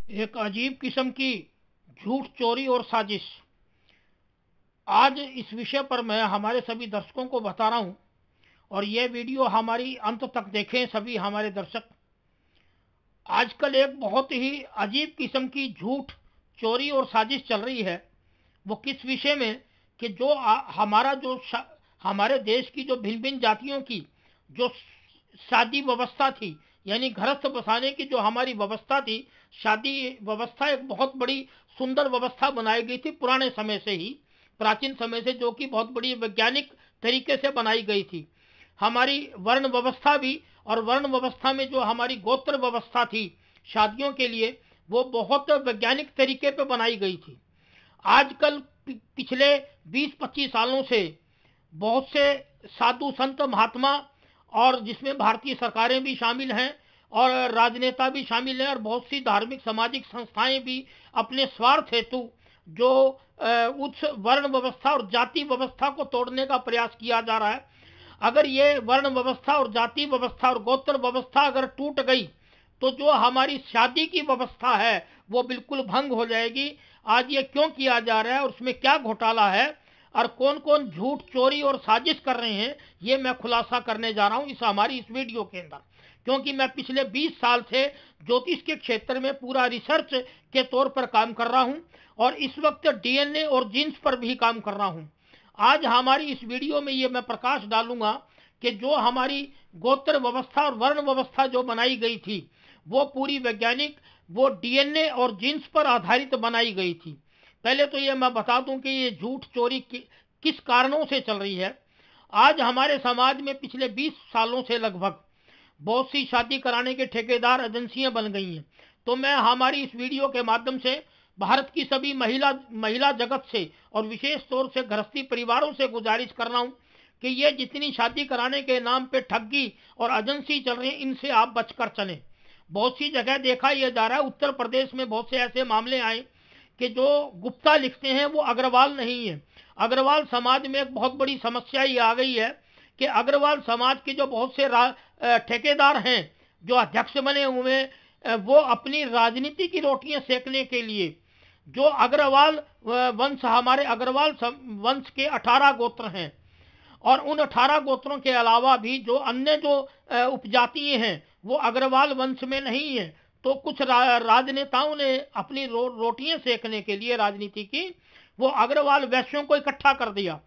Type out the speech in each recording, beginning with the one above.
एक अजीब किस्म की झूठ, चोरी और साजिश। आज इस विषय पर मैं हमारे सभी दर्शकों को बता रहा हूं और यह वीडियो हमारी अंत तक देखें सभी हमारे दर्शक। आजकल एक बहुत ही अजीब किस्म की झूठ, चोरी और साजिश चल रही है। वो किस विषय में कि जो हमारा हमारे देश की जो भिन्न भिन्न जातियों की जो शादी व्यवस्था थी, यानी घरस्थ बसाने की जो हमारी व्यवस्था थी, शादी व्यवस्था एक बहुत बड़ी सुंदर व्यवस्था बनाई गई थी पुराने समय से ही, प्राचीन समय से, जो कि बहुत बड़ी वैज्ञानिक तरीके से बनाई गई थी। हमारी वर्ण व्यवस्था भी, और वर्ण व्यवस्था में जो हमारी गोत्र व्यवस्था थी शादियों के लिए, वो बहुत वैज्ञानिक तरीके पे बनाई गई थी। आजकल पिछले 20-25 सालों से बहुत से साधु संत महात्मा, और जिसमें भारतीय सरकारें भी शामिल हैं और राजनेता भी शामिल हैं और बहुत सी धार्मिक सामाजिक संस्थाएं भी अपने स्वार्थ हेतु जो उच्च वर्ण व्यवस्था और जाति व्यवस्था को तोड़ने का प्रयास किया जा रहा है। अगर ये वर्ण व्यवस्था और जाति व्यवस्था और गोत्र व्यवस्था अगर टूट गई तो जो हमारी शादी की व्यवस्था है वो बिल्कुल भंग हो जाएगी। आज ये क्यों किया जा रहा है और उसमें क्या घोटाला है और कौन कौन झूठ, चोरी और साजिश कर रहे हैं, ये मैं खुलासा करने जा रहा हूं इस वीडियो के अंदर। क्योंकि मैं पिछले 20 साल से ज्योतिष के क्षेत्र में पूरा रिसर्च के तौर पर काम कर रहा हूं और इस वक्त डीएनए और जीन्स पर भी काम कर रहा हूं। आज हमारी इस वीडियो में ये मैं प्रकाश डालूंगा कि जो हमारी गोत्र व्यवस्था और वर्ण व्यवस्था जो बनाई गई थी वो पूरी वैज्ञानिक, वो डीएनए और जीन्स पर आधारित बनाई गई थी। पहले तो ये मैं बता दूं कि ये झूठ, चोरी किस कारणों से चल रही है। आज हमारे समाज में पिछले 20 सालों से लगभग बहुत सी शादी कराने के ठेकेदार एजेंसियां बन गई हैं। तो मैं हमारी इस वीडियो के माध्यम से भारत की सभी महिला जगत से और विशेष तौर से गृहस्थी परिवारों से गुजारिश कर रहा हूं कि ये जितनी शादी कराने के नाम पे ठगी और एजेंसी चल रही है, इनसे आप बचकर चलें। बहुत सी जगह देखा यह जा रहा है, उत्तर प्रदेश में बहुत से ऐसे मामले आए कि जो गुप्ता लिखते हैं वो अग्रवाल नहीं है। अग्रवाल समाज में एक बहुत बड़ी समस्या ये आ गई है कि अग्रवाल समाज के जो बहुत से ठेकेदार हैं, जो अध्यक्ष बने हुए, वो अपनी राजनीति की रोटियां सेकने के लिए जो अग्रवाल वंश, हमारे अग्रवाल वंश के 18 गोत्र हैं और उन 18 गोत्रों के अलावा भी जो अन्य जो उपजातियां हैं वो अग्रवाल वंश में नहीं है। तो कुछ राजनेताओं ने अपनी रोटियां सेकने के लिए राजनीति की, वो अग्रवाल वैश्यों को इकट्ठा कर दिया।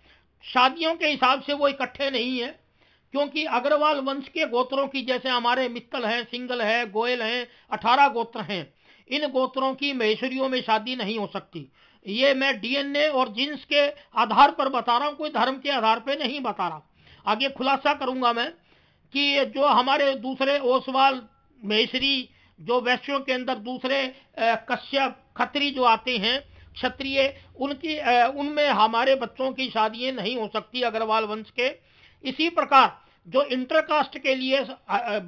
शादियों के हिसाब से वो इकट्ठे नहीं है, क्योंकि अग्रवाल वंश के गोत्रों की, जैसे हमारे मित्तल है, सिंगल है, गोयल है, 18 गोत्र हैं, इन गोत्रों की महेश्वरियों में शादी नहीं हो सकती। ये मैं डीएनए और जीन्स के आधार पर बता रहा हूं, कोई धर्म के आधार पर नहीं बता रहा। आगे खुलासा करूंगा मैं कि जो हमारे दूसरे ओसवाल, महेश्वरी, जो वैश्यों के अंदर दूसरे कश्यप, खत्री जो आते हैं, क्षत्रिय, उनमें हमारे बच्चों की शादियां नहीं हो सकती अग्रवाल वंश के। इसी प्रकार जो इंटरकास्ट के लिए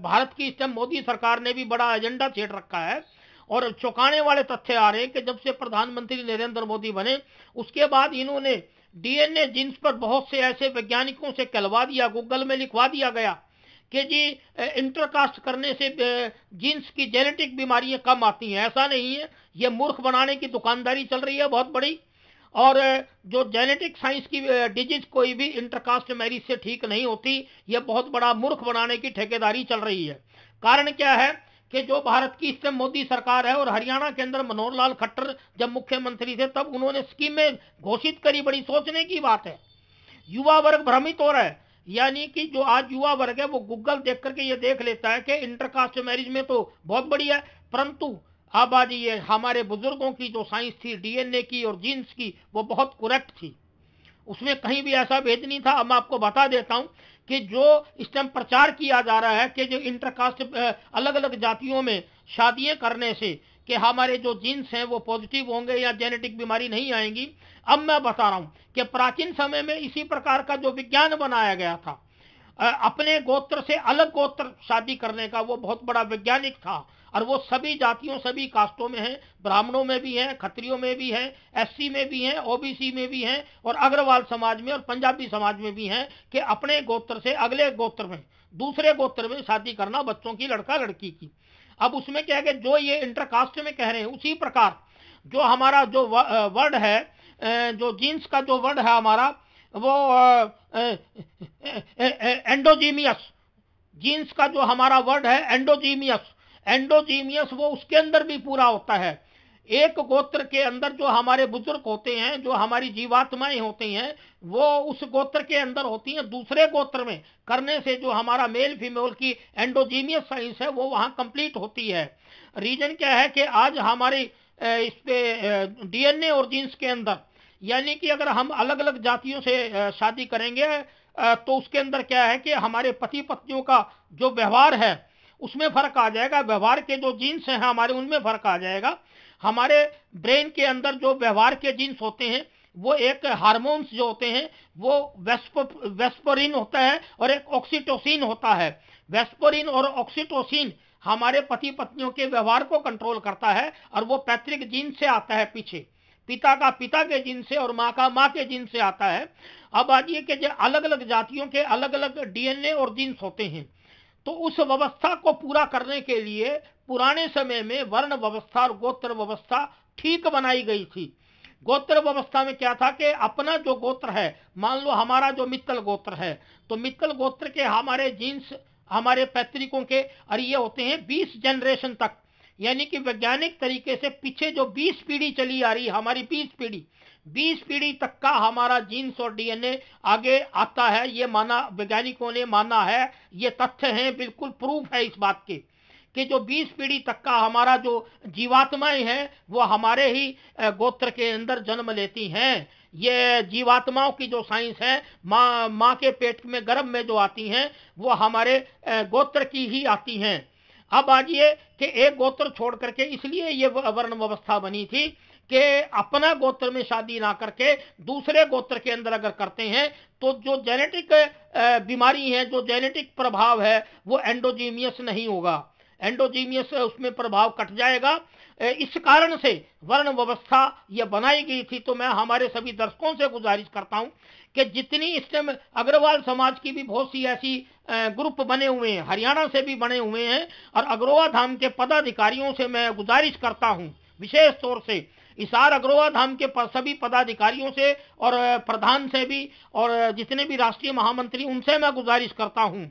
भारत की इस टाइम मोदी सरकार ने भी बड़ा एजेंडा छेड़ रखा है और चौंकाने वाले तथ्य आ रहे हैं कि जब से प्रधानमंत्री नरेंद्र मोदी बने उसके बाद इन्होंने डीएनए जीन्स पर बहुत से ऐसे वैज्ञानिकों से कहलवा दिया, गूगल में लिखवा दिया गया कि जी इंटरकास्ट करने से जीन्स की जेनेटिक बीमारियां कम आती हैं। ऐसा नहीं है, ये मूर्ख बनाने की दुकानदारी चल रही है बहुत बड़ी। और जो जेनेटिक साइंस की डिजीज कोई भी इंटरकास्ट मैरिज से ठीक नहीं होती, ये बहुत बड़ा मूर्ख बनाने की ठेकेदारी चल रही है। कारण क्या है कि जो भारत की इस समय मोदी सरकार है और हरियाणा के अंदर मनोहर लाल खट्टर जब मुख्यमंत्री थे तब उन्होंने स्कीमें घोषित करी, बड़ी सोचने की बात है। युवा वर्ग भ्रमित हो रहा है, यानी कि जो आज युवा वर्ग है वो गूगल देख करके ये देख लेता है कि इंटरकास्ट मैरिज में तो बहुत बढ़िया है, परंतु अब आज ये हमारे बुजुर्गों की जो साइंस थी डीएनए की और जीन्स की, वो बहुत करेक्ट थी, उसमें कहीं भी ऐसा भेद नहीं था। अब मैं आपको बता देता हूं कि जो इस टाइम प्रचार किया जा रहा है कि जो इंटरकास्ट अलग अलग जातियों में शादियां करने से कि हमारे जो जीन्स हैं वो पॉजिटिव होंगे या जेनेटिक बीमारी नहीं आएंगी। अब मैं बता रहा हूं कि प्राचीन समय में इसी प्रकार का जो विज्ञान बनाया गया था, अपने गोत्र से अलग गोत्र शादी करने का, वो बहुत बड़ा वैज्ञानिक था और वो सभी जातियों, सभी कास्टों में है, ब्राह्मणों में भी है, खत्रियों में भी है, एससी में भी है, ओबीसी में भी है और अग्रवाल समाज में और पंजाबी समाज में भी है कि अपने गोत्र से अगले गोत्र में, दूसरे गोत्र में शादी करना बच्चों की, लड़का लड़की की। अब उसमें क्या है कि जो ये इंटरकास्ट में कह रहे हैं उसी प्रकार जो हमारा जो वर्ड है, जो जीन्स का जो वर्ड है हमारा, वो एंडोजीमियस, जीन्स का जो हमारा वर्ड है एंडोजीमियस, एंडोजीमियस वो उसके अंदर भी पूरा होता है। एक गोत्र के अंदर जो हमारे बुजुर्ग होते हैं, जो हमारी जीवात्माएं होती हैं, वो उस गोत्र के अंदर होती हैं। दूसरे गोत्र में करने से जो हमारा मेल फीमेल की एंडोजीमियस साइंस है वो वहां कंप्लीट होती है। रीजन क्या है कि आज हमारी इस पे डीएनए और जीन्स के अंदर, यानी कि अगर हम अलग अलग जातियों से शादी करेंगे तो उसके अंदर क्या है कि हमारे पति पत्नियों का जो व्यवहार है उसमें फर्क आ जाएगा। व्यवहार के जो जीन्स हैं हमारे, उनमें फर्क आ जाएगा। हमारे ब्रेन के अंदर जो व्यवहार के जीन्स होते हैं, वो एक हार्मोन्स जो होते हैं वो वेस्परिन होता है और एक ऑक्सीटोसिन होता है। वेस्परिन और ऑक्सीटोसिन हमारे पति पत्नियों के व्यवहार को कंट्रोल करता है और वो पैतृक जीन से आता है, पीछे पिता का पिता के जीन से और माँ का माँ के जीन से आता है। अब आइए कि जो अलग अलग जातियों के अलग अलग डीएनए और जीन्स होते हैं, तो उस व्यवस्था को पूरा करने के लिए पुराने समय में वर्ण व्यवस्था और गोत्र व्यवस्था ठीक बनाई गई थी। गोत्र व्यवस्था में क्या था कि अपना जो गोत्र है, मान लो हमारा जो मित्तल गोत्र है, तो मित्तल गोत्र के हमारे जीन्स, हमारे पैतृकों के, और ये होते हैं 20 जनरेशन तक, यानी कि वैज्ञानिक तरीके से पीछे जो 20 पीढ़ी चली आ रही है, हमारी 20 पीढ़ी तक का हमारा जीन्स और डीएनए आगे आता है। ये माना, वैज्ञानिकों ने माना है, ये तथ्य हैं, बिल्कुल प्रूफ है इस बात के कि जो 20 पीढ़ी तक का हमारा जो जीवात्माएं हैं वो हमारे ही गोत्र के अंदर जन्म लेती हैं। ये जीवात्माओं की जो साइंस है, माँ के पेट में गर्भ में जो आती हैं वो हमारे गोत्र की ही आती हैं। अब आइए कि एक गोत्र छोड़ करके, इसलिए ये वर्ण व्यवस्था बनी थी कि अपना गोत्र में शादी ना करके दूसरे गोत्र के अंदर अगर करते हैं तो जो जेनेटिक बीमारी है, जो जेनेटिक प्रभाव है, वो एंडोजीमियस नहीं होगा, एंडोजीमियस उसमें प्रभाव कट जाएगा। इस कारण से वर्ण व्यवस्था यह बनाई गई थी। तो मैं हमारे सभी दर्शकों से गुजारिश करता हूं कि जितनी इस टाइम अग्रवाल समाज की भी बहुत सी ऐसी ग्रुप बने हुए हैं, हरियाणा से भी बने हुए हैं, और अग्रवा धाम के पदाधिकारियों से मैं गुजारिश करता हूं, विशेष तौर से इसार अग्रवा धाम के सभी पदाधिकारियों से और प्रधान से भी और जितने भी राष्ट्रीय महामंत्री, उनसे मैं गुजारिश करता हूं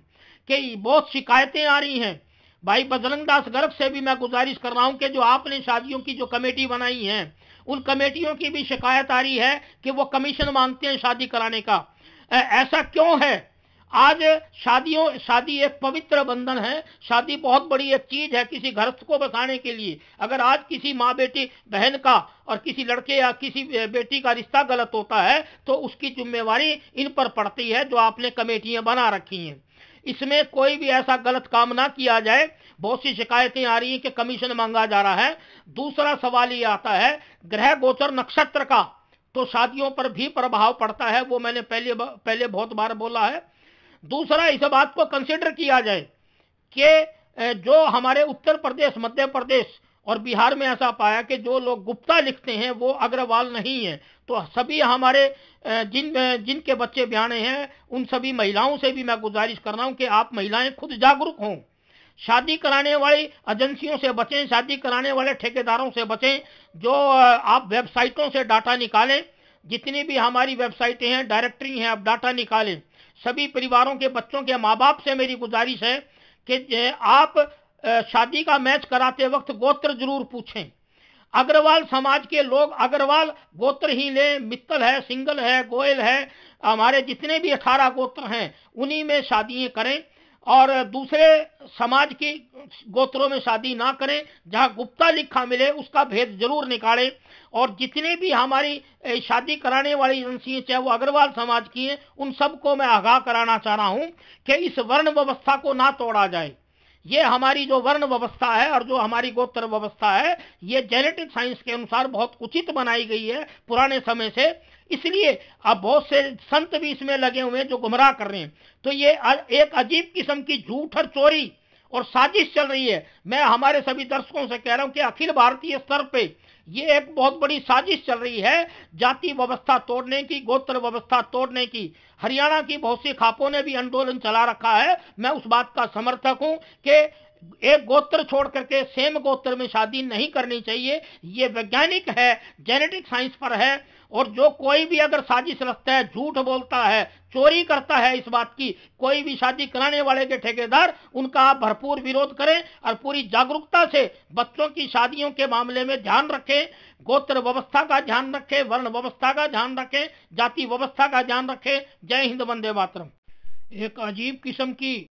कि बहुत शिकायतें आ रही हैं। भाई बजरंग दास गर्ग से भी मैं गुजारिश कर रहा हूं कि जो आपने शादियों की जो कमेटी बनाई है, उन कमेटियों की भी शिकायत आ रही है कि वो कमीशन मांगते हैं शादी कराने का। ऐसा क्यों है? आज शादी एक पवित्र बंधन है, शादी बहुत बड़ी एक चीज है किसी गृहस्थ को बसाने के लिए। अगर आज किसी माँ बेटी बहन का और किसी लड़के या किसी बेटी का रिश्ता गलत होता है तो उसकी जिम्मेवारी इन पर पड़ती है जो आपने कमेटियां बना रखी हैं। इसमें कोई भी ऐसा गलत काम ना किया जाए। बहुत सी शिकायतें आ रही हैं कि कमीशन मांगा जा रहा है। दूसरा सवाल ये आता है ग्रह गोचर नक्षत्र का, तो शादियों पर भी प्रभाव पड़ता है, वो मैंने पहले बहुत बार बोला है। दूसरा, इस बात को कंसिडर किया जाए कि जो हमारे उत्तर प्रदेश, मध्य प्रदेश और बिहार में ऐसा पाया कि जो लोग गुप्ता लिखते हैं वो अग्रवाल नहीं है। तो सभी हमारे जिनके बच्चे ब्याने हैं उन सभी महिलाओं से भी मैं गुजारिश कर रहा हूं कि आप महिलाएं खुद जागरूक हों, शादी कराने वाली एजेंसियों से बचें, शादी कराने वाले ठेकेदारों से बचें। जो आप वेबसाइटों से डाटा निकालें, जितनी भी हमारी वेबसाइटें हैं, डायरेक्टरी हैं, आप डाटा निकालें। सभी परिवारों के बच्चों के माँ बाप से मेरी गुजारिश है कि आप शादी का मैच कराते वक्त गोत्र जरूर पूछें। अग्रवाल समाज के लोग अग्रवाल गोत्र ही लें, मित्तल है, सिंगल है, गोयल है, हमारे जितने भी 18 गोत्र हैं उन्हीं में शादियां करें और दूसरे समाज के गोत्रों में शादी ना करें। जहां गुप्ता लिखा मिले उसका भेद जरूर निकालें। और जितने भी हमारी शादी कराने वाली एजेंसी चाहे वो अग्रवाल समाज की हैं, उन सबको मैं आगाह कराना चाह रहा हूं कि इस वर्ण व्यवस्था को ना तोड़ा जाए। ये हमारी जो वर्ण व्यवस्था है और जो हमारी गोत्र व्यवस्था है, ये जेनेटिक साइंस के अनुसार बहुत उचित बनाई गई है पुराने समय से। इसलिए अब बहुत से संत भी इसमें लगे हुए हैं जो गुमराह कर रहे हैं। तो ये एक अजीब किस्म की झूठ और चोरी और साजिश चल रही है। मैं हमारे सभी दर्शकों से कह रहा हूं कि अखिल भारतीय स्तर पे ये एक बहुत बड़ी साजिश चल रही है जाति व्यवस्था तोड़ने की, गोत्र व्यवस्था तोड़ने की। हरियाणा की बहुत सी खापों ने भी आंदोलन चला रखा है। मैं उस बात का समर्थक हूं कि एक गोत्र छोड़ करके सेम गोत्र में शादी नहीं करनी चाहिए। ये वैज्ञानिक है, जेनेटिक साइंस पर है। और जो कोई भी अगर साजिश रचता है, झूठ बोलता है, चोरी करता है इस बात की, कोई भी शादी कराने वाले के ठेकेदार, उनका आप भरपूर विरोध करें और पूरी जागरूकता से बच्चों की शादियों के मामले में ध्यान रखें। गोत्र व्यवस्था का ध्यान रखें, वर्ण व्यवस्था का ध्यान रखें, जाति व्यवस्था का ध्यान रखें। जय हिंद, वंदे मातरम। एक अजीब किस्म की